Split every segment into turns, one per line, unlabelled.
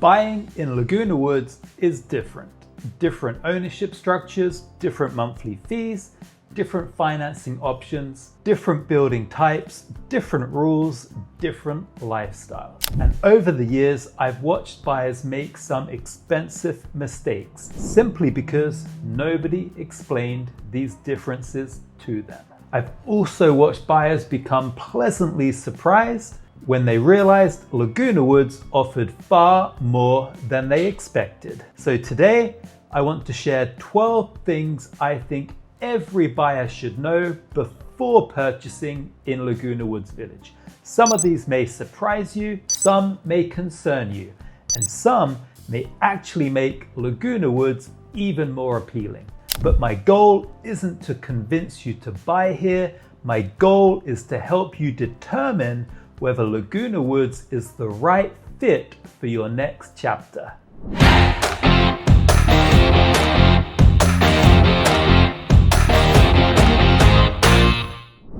Buying in Laguna Woods is different. Different ownership structures, different monthly fees, different financing options, different building types, different rules, different lifestyles. And over the years, I've watched buyers make some expensive mistakes simply because nobody explained these differences to them. I've also watched buyers become pleasantly surprised when they realized Laguna Woods offered far more than they expected. So today, I want to share 12 things I think every buyer should know before purchasing in Laguna Woods Village. Some of these may surprise you, some may concern you, and some may actually make Laguna Woods even more appealing. But my goal isn't to convince you to buy here. My goal is to help you determine whether Laguna Woods is the right fit for your next chapter.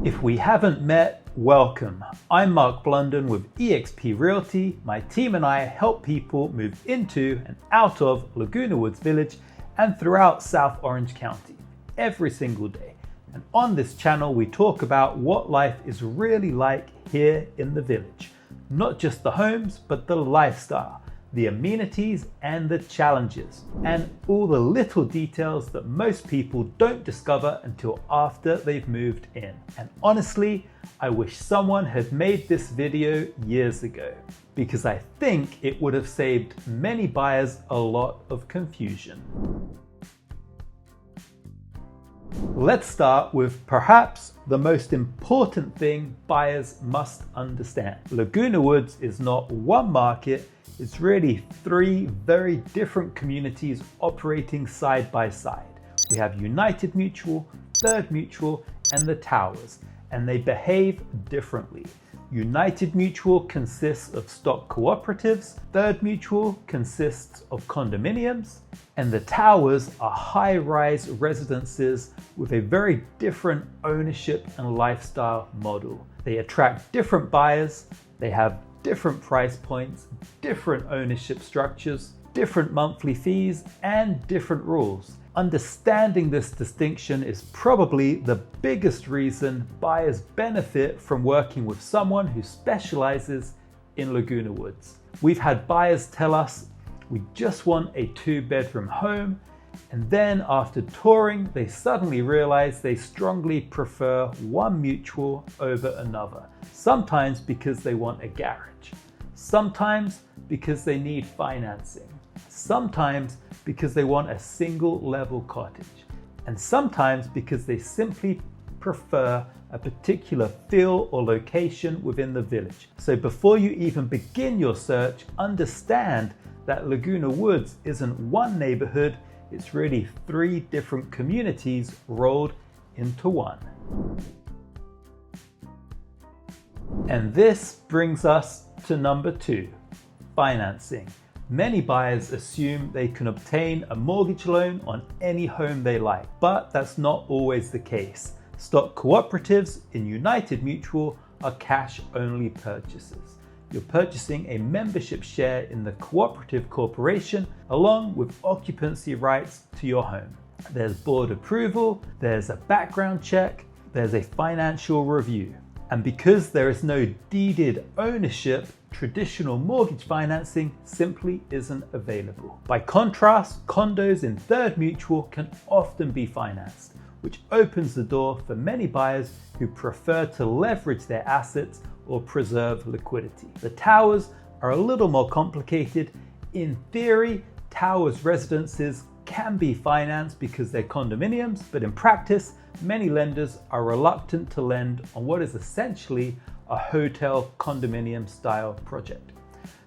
If we haven't met, welcome. I'm Mark Blunden with eXp Realty. My team and I help people move into and out of Laguna Woods Village and throughout South Orange County every single day. And on this channel, we talk about what life is really like here in the village. Not just the homes, but the lifestyle, the amenities and the challenges, and all the little details that most people don't discover until after they've moved in. And honestly, I wish someone had made this video years ago, because I think it would have saved many buyers a lot of confusion. Let's start with perhaps the most important thing buyers must understand. Laguna Woods is not one market, it's really three very different communities operating side by side. We have United Mutual, Third Mutual, and the Towers, and they behave differently. United Mutual consists of stock cooperatives, Third Mutual consists of condominiums, and the Towers are high-rise residences with a very different ownership and lifestyle model. They attract different buyers, they have different price points, different ownership structures, different monthly fees, and different rules. Understanding this distinction is probably the biggest reason buyers benefit from working with someone who specializes in Laguna Woods. We've had buyers tell us, we just want a 2-bedroom home, and then after touring, they suddenly realize they strongly prefer one mutual over another. Sometimes because they want a garage, sometimes because they need financing, sometimes because they want a single level cottage, and sometimes because they simply prefer a particular feel or location within the village. So before you even begin your search, understand that Laguna Woods isn't one neighborhood, it's really 3 different communities rolled into one. And this brings us to number 2, financing. Many buyers assume they can obtain a mortgage loan on any home they like, but that's not always the case. Stock cooperatives in United Mutual are cash-only purchases. You're purchasing a membership share in the cooperative corporation along with occupancy rights to your home. There's board approval, there's a background check, there's a financial review. And because there is no deeded ownership, traditional mortgage financing simply isn't available. By contrast, condos in Third Mutual can often be financed, which opens the door for many buyers who prefer to leverage their assets or preserve liquidity. The Towers are a little more complicated. In theory, Towers residences can be financed because they're condominiums, but in practice, many lenders are reluctant to lend on what is essentially a hotel condominium style project.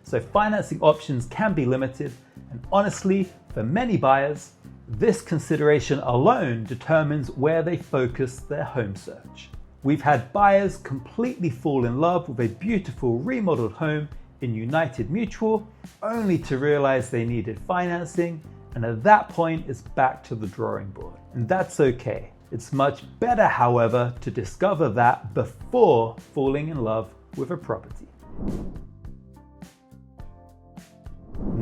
So financing options can be limited, and honestly, for many buyers, this consideration alone determines where they focus their home search. We've had buyers completely fall in love with a beautiful remodeled home in United Mutual, only to realize they needed financing, and at that point it's back to the drawing board. And that's okay. It's much better, however, to discover that before falling in love with a property.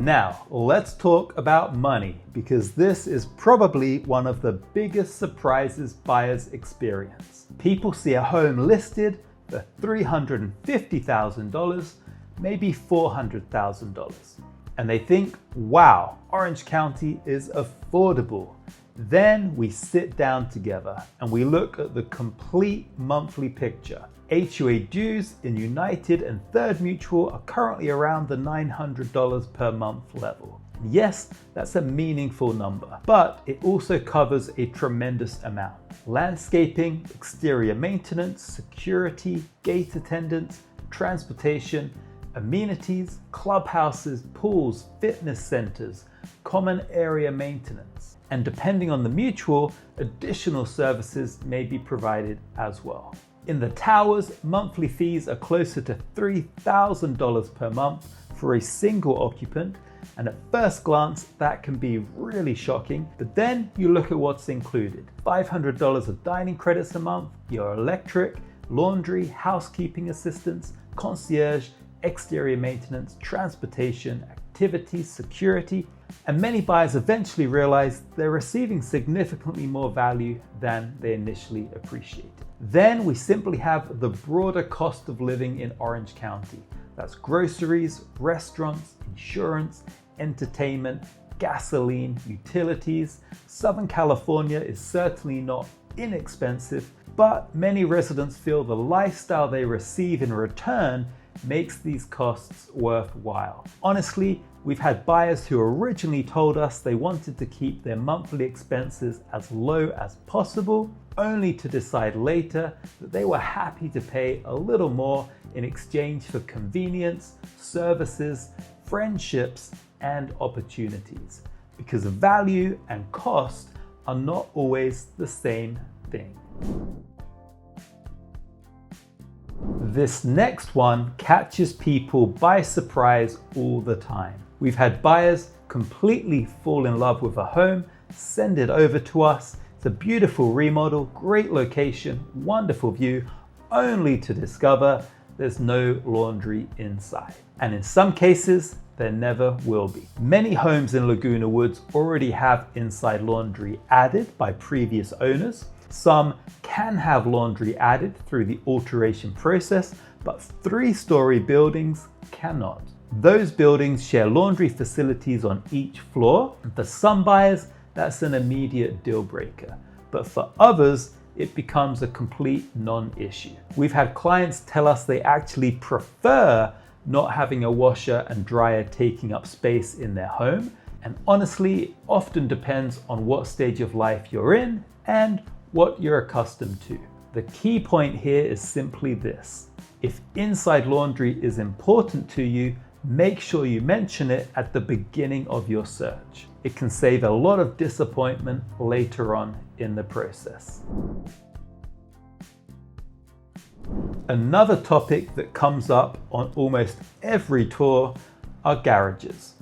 Now, let's talk about money, because this is probably one of the biggest surprises buyers experience. People see a home listed for $350,000, maybe $400,000, and they think, wow, Orange County is affordable. Then we sit down together and we look at the complete monthly picture. HOA dues in United and Third Mutual are currently around the $900 per month level. Yes, that's a meaningful number, but it also covers a tremendous amount. Landscaping, exterior maintenance, security, gate attendants, transportation, amenities, clubhouses, pools, fitness centers, common area maintenance. And depending on the mutual, additional services may be provided as well. In the towers, monthly fees are closer to $3,000 per month for a single occupant, and at first glance that can be really shocking, but then you look at what's included. $500 of dining credits a month, your electric, laundry, housekeeping assistance, concierge, exterior maintenance, transportation, activities, security, and many buyers eventually realize they're receiving significantly more value than they initially appreciated. Then we simply have the broader cost of living in Orange County. That's groceries, restaurants, insurance, entertainment, gasoline, utilities. Southern California is certainly not inexpensive, but many residents feel the lifestyle they receive in return makes these costs worthwhile. Honestly, we've had buyers who originally told us they wanted to keep their monthly expenses as low as possible, only to decide later that they were happy to pay a little more in exchange for convenience, services, friendships, and opportunities, because value and cost are not always the same thing. This next one catches people by surprise all the time. We've had buyers completely fall in love with a home, send it over to us. It's a beautiful remodel, great location, wonderful view, only to discover there's no laundry inside. And in some cases, there never will be. Many homes in Laguna Woods already have inside laundry added by previous owners. Some can have laundry added through the alteration process, but 3-story buildings cannot. Those buildings share laundry facilities on each floor. For some buyers, that's an immediate deal breaker, but for others, it becomes a complete non-issue. We've had clients tell us they actually prefer not having a washer and dryer taking up space in their home. And honestly, it often depends on what stage of life you're in and what you're accustomed to. The key point here is simply this: if inside laundry is important to you, make sure you mention it at the beginning of your search. It can save a lot of disappointment later on in the process. Another topic that comes up on almost every tour are garages.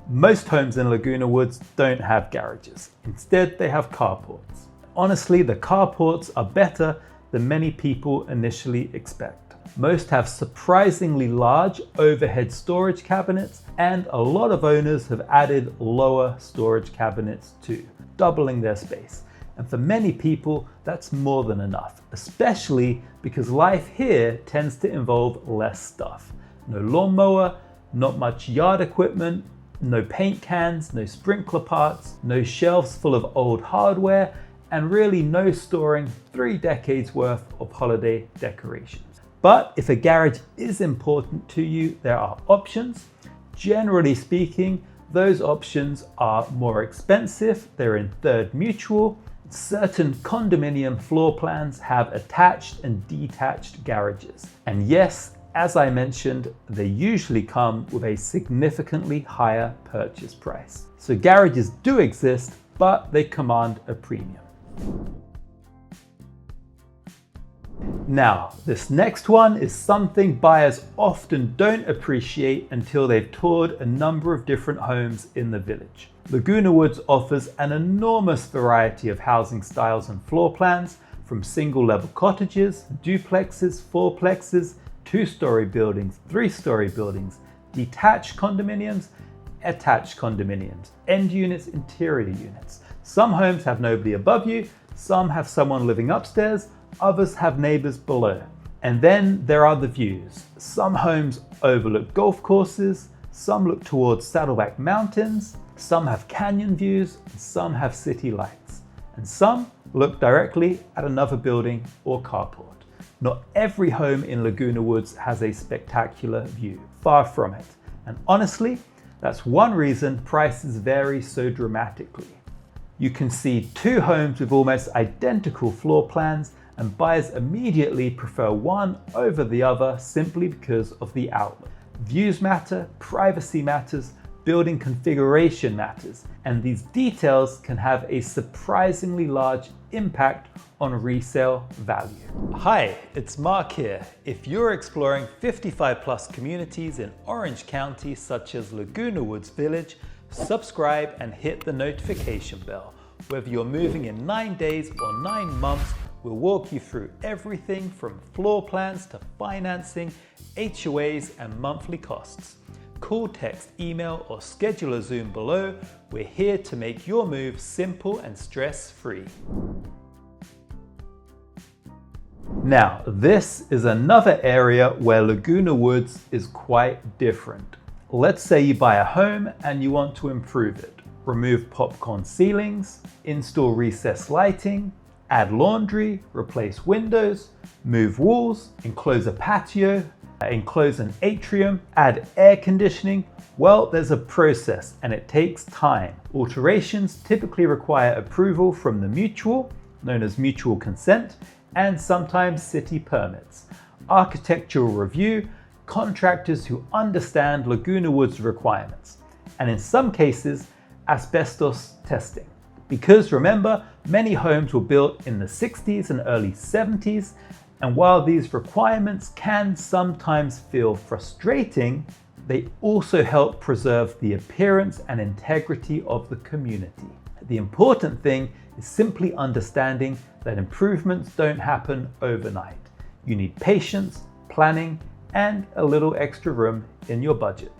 Most homes in Laguna Woods don't have garages. Instead, they have carports. Honestly, the carports are better than many people initially expect. Most have surprisingly large overhead storage cabinets, and a lot of owners have added lower storage cabinets too, doubling their space. And for many people, that's more than enough, especially because life here tends to involve less stuff. No lawnmower, not much yard equipment, no paint cans, no sprinkler parts, no shelves full of old hardware, and really no storing 3 decades worth of holiday decorations. But if a garage is important to you, there are options. Generally speaking, those options are more expensive. They're in Third Mutual. Certain condominium floor plans have attached and detached garages. And yes, as I mentioned, they usually come with a significantly higher purchase price. So garages do exist, but they command a premium. Now, this next one is something buyers often don't appreciate until they've toured a number of different homes in the village. Laguna Woods offers an enormous variety of housing styles and floor plans, from single-level cottages, duplexes, fourplexes, 2-story buildings, 3-story buildings, detached condominiums, attached condominiums, end units, interior units. Some homes have nobody above you, some have someone living upstairs, others have neighbors below. And then there are the views. Some homes overlook golf courses, some look towards Saddleback Mountains, some have canyon views, and some have city lights. And some look directly at another building or carport. Not every home in Laguna Woods has a spectacular view, far from it. And honestly, that's one reason prices vary so dramatically. You can see two homes with almost identical floor plans, and buyers immediately prefer one over the other simply because of the outlook. Views matter, privacy matters, building configuration matters, and these details can have a surprisingly large impact on resale value. Hi, it's Mark here. If you're exploring 55+ communities in Orange County, such as Laguna Woods Village, subscribe and hit the notification bell. Whether you're moving in 9 days or 9 months, we'll walk you through everything from floor plans to financing, HOAs, and monthly costs. Call, text, email, or schedule a Zoom below. We're here to make your move simple and stress-free. Now, this is another area where Laguna Woods is quite different. Let's say you buy a home and you want to improve it. Remove popcorn ceilings, install recessed lighting, add laundry, replace windows, move walls, enclose a patio, enclose an atrium, add air conditioning. Well, there's a process and it takes time. Alterations typically require approval from the mutual, known as mutual consent, and sometimes city permits. Architectural review, contractors who understand Laguna Woods requirements, and in some cases, asbestos testing. Because remember, many homes were built in the 60s and early 70s, and while these requirements can sometimes feel frustrating, they also help preserve the appearance and integrity of the community. The important thing is simply understanding that improvements don't happen overnight. You need patience, planning, and a little extra room in your budget.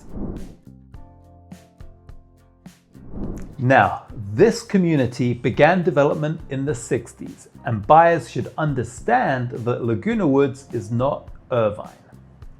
Now, this community began development in the 60s, and buyers should understand that Laguna Woods is not Irvine.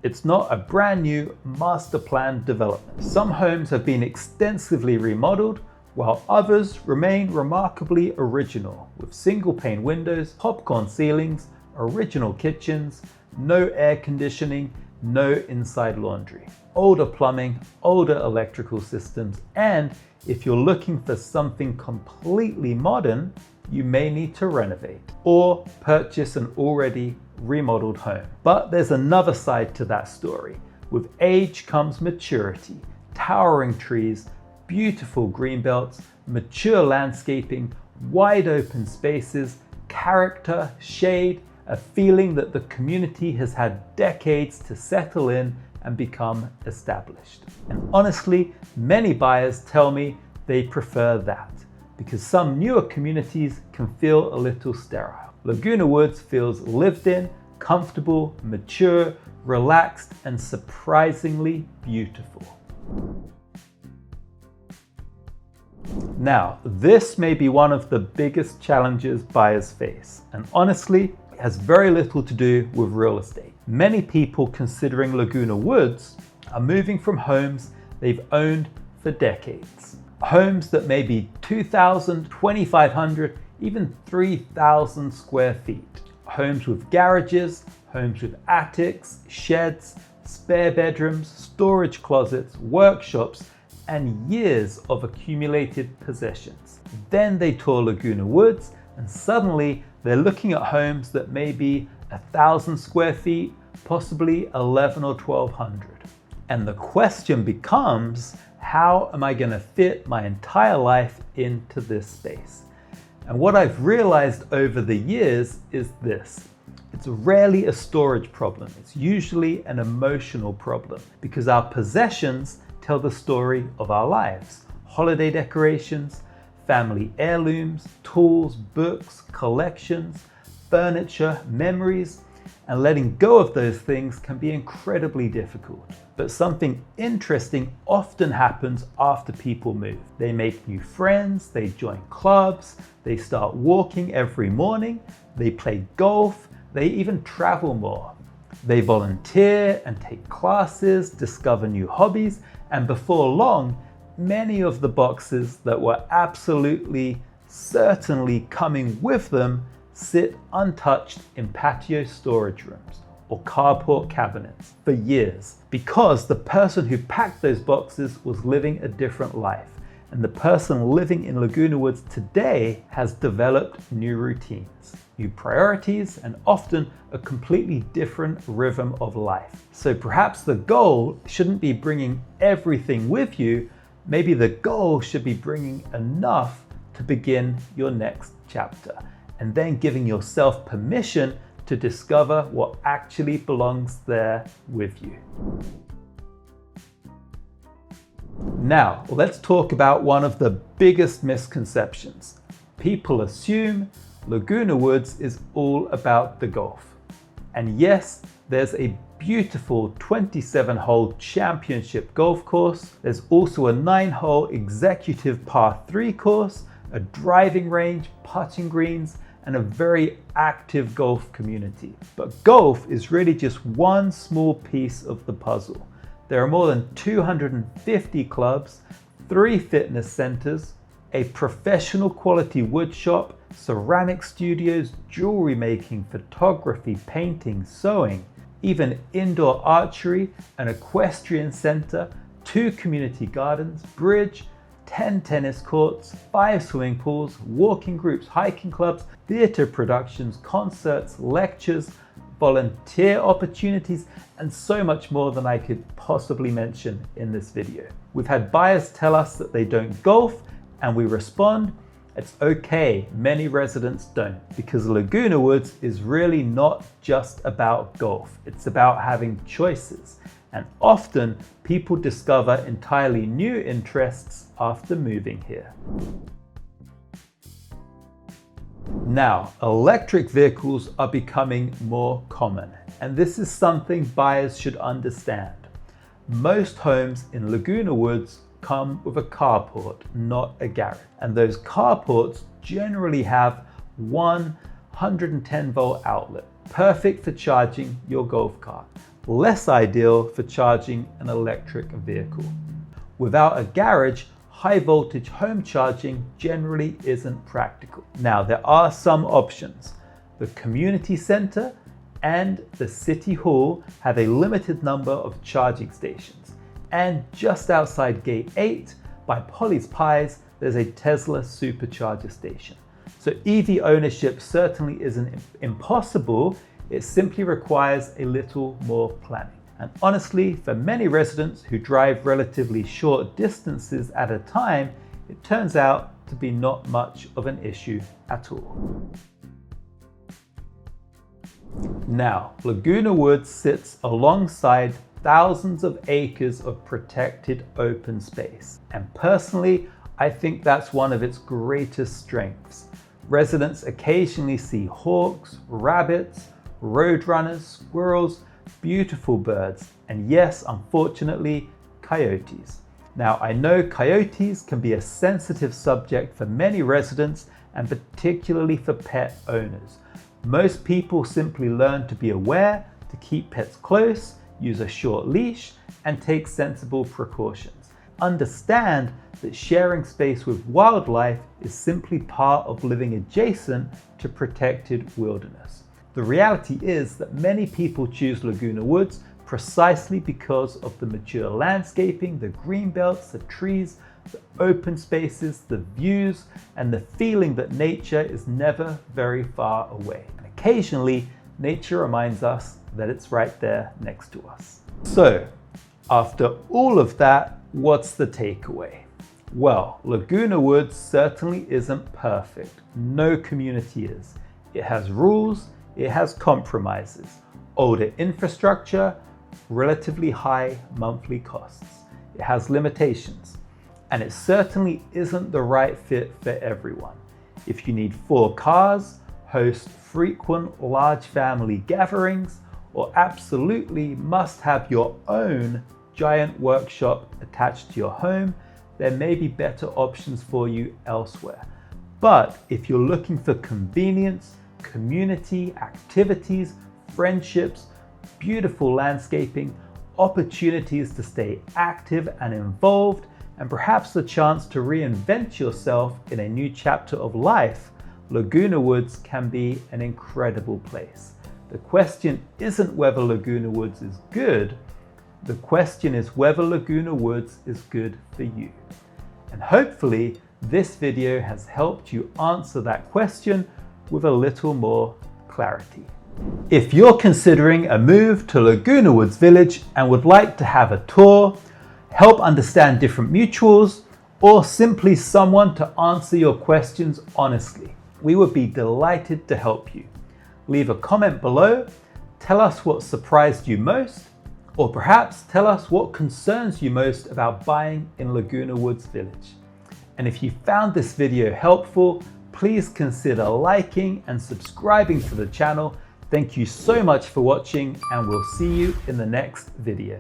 It's not a brand new master plan development. Some homes have been extensively remodeled, while others remain remarkably original, with single pane windows, popcorn ceilings, original kitchens, no air conditioning, no inside laundry, older plumbing, older electrical systems, and if you're looking for something completely modern, you may need to renovate or purchase an already remodeled home. But there's another side to that story. With age comes maturity, towering trees, beautiful green belts, mature landscaping, wide open spaces, character, shade, a feeling that the community has had decades to settle in and become established. And honestly, many buyers tell me they prefer that because some newer communities can feel a little sterile. Laguna Woods feels lived in, comfortable, mature, relaxed, and surprisingly beautiful. Now, this may be one of the biggest challenges buyers face, and honestly, it has very little to do with real estate. Many people considering Laguna Woods are moving from homes they've owned for decades. Homes that may be 2,000, 2,500, even 3,000 square feet. Homes with garages, homes with attics, sheds, spare bedrooms, storage closets, workshops, and years of accumulated possessions. Then they tour Laguna Woods and suddenly they're looking at homes that may be 1,000 square feet, possibly 11 or 1,200. And the question becomes, how am I going to fit my entire life into this space? And what I've realized over the years is this. It's rarely a storage problem. It's usually an emotional problem because our possessions tell the story of our lives. Holiday decorations, family heirlooms, tools, books, collections, furniture, memories. and letting go of those things can be incredibly difficult. But something interesting often happens after people move. They make new friends, they join clubs, they start walking every morning, they play golf, they even travel more. They volunteer and take classes, discover new hobbies, and before long, many of the boxes that were absolutely certainly coming with them sit untouched in patio storage rooms or carport cabinets for years, because the person who packed those boxes was living a different life, and the person living in Laguna Woods today has developed new routines, new priorities, and often a completely different rhythm of life. So perhaps the goal shouldn't be bringing everything with you. Maybe the goal should be bringing enough to begin your next chapter, and then giving yourself permission to discover what actually belongs there with you. Now, let's talk about one of the biggest misconceptions. People assume Laguna Woods is all about the golf. And yes, there's a beautiful 27-hole championship golf course. There's also a 9-hole executive par 3 course, a driving range, putting greens, and a very active golf community. But golf is really just one small piece of the puzzle. There are more than 250 clubs, 3 fitness centers, a professional quality wood shop, ceramic studios, jewelry making, photography, painting, sewing, even indoor archery, an equestrian center, 2 community gardens, bridge, 10 tennis courts, 5 swimming pools, walking groups, hiking clubs, theater productions, concerts, lectures, volunteer opportunities, and so much more than I could possibly mention in this video. We've had buyers tell us that they don't golf, and we respond, it's okay, many residents don't, because Laguna Woods is really not just about golf. It's about having choices. And often people discover entirely new interests after moving here. Now, electric vehicles are becoming more common, and this is something buyers should understand. Most homes in Laguna Woods come with a carport, not a garage. And those carports generally have one 110-volt outlet, perfect for charging your golf cart, less ideal for charging an electric vehicle. Without a garage, high voltage home charging generally isn't practical. Now, there are some options. The community center and the city hall have a limited number of charging stations. And just outside gate 8 by Polly's Pies, there's a Tesla supercharger station. So EV ownership certainly isn't impossible. It simply requires a little more planning. And honestly, for many residents who drive relatively short distances at a time, it turns out to be not much of an issue at all. Now, Laguna Woods sits alongside thousands of acres of protected open space. And personally, I think that's one of its greatest strengths. Residents occasionally see hawks, rabbits, roadrunners, squirrels, beautiful birds, and yes, unfortunately, coyotes. Now, I know coyotes can be a sensitive subject for many residents and particularly for pet owners. Most people simply learn to be aware, to keep pets close, use a short leash, and take sensible precautions. Understand that sharing space with wildlife is simply part of living adjacent to protected wilderness. The reality is that many people choose Laguna Woods precisely because of the mature landscaping, the green belts, the trees, the open spaces, the views, and the feeling that nature is never very far away. And occasionally, nature reminds us that it's right there next to us. So, after all of that, what's the takeaway? Well, Laguna Woods certainly isn't perfect. No community is. It has rules, it has compromises, older infrastructure, relatively high monthly costs. It has limitations, and it certainly isn't the right fit for everyone. If you need 4 cars, host frequent large family gatherings, or absolutely must have your own giant workshop attached to your home, there may be better options for you elsewhere. But if you're looking for convenience, community, activities, friendships, beautiful landscaping, opportunities to stay active and involved, and perhaps the chance to reinvent yourself in a new chapter of life, Laguna Woods can be an incredible place. The question isn't whether Laguna Woods is good, the question is whether Laguna Woods is good for you. And hopefully this video has helped you answer that question with a little more clarity. If you're considering a move to Laguna Woods Village and would like to have a tour, help understand different mutuals, or simply someone to answer your questions honestly, we would be delighted to help you. Leave a comment below, tell us what surprised you most, or perhaps tell us what concerns you most about buying in Laguna Woods Village. And if you found this video helpful, please consider liking and subscribing to the channel. Thank you so much for watching, and we'll see you in the next video.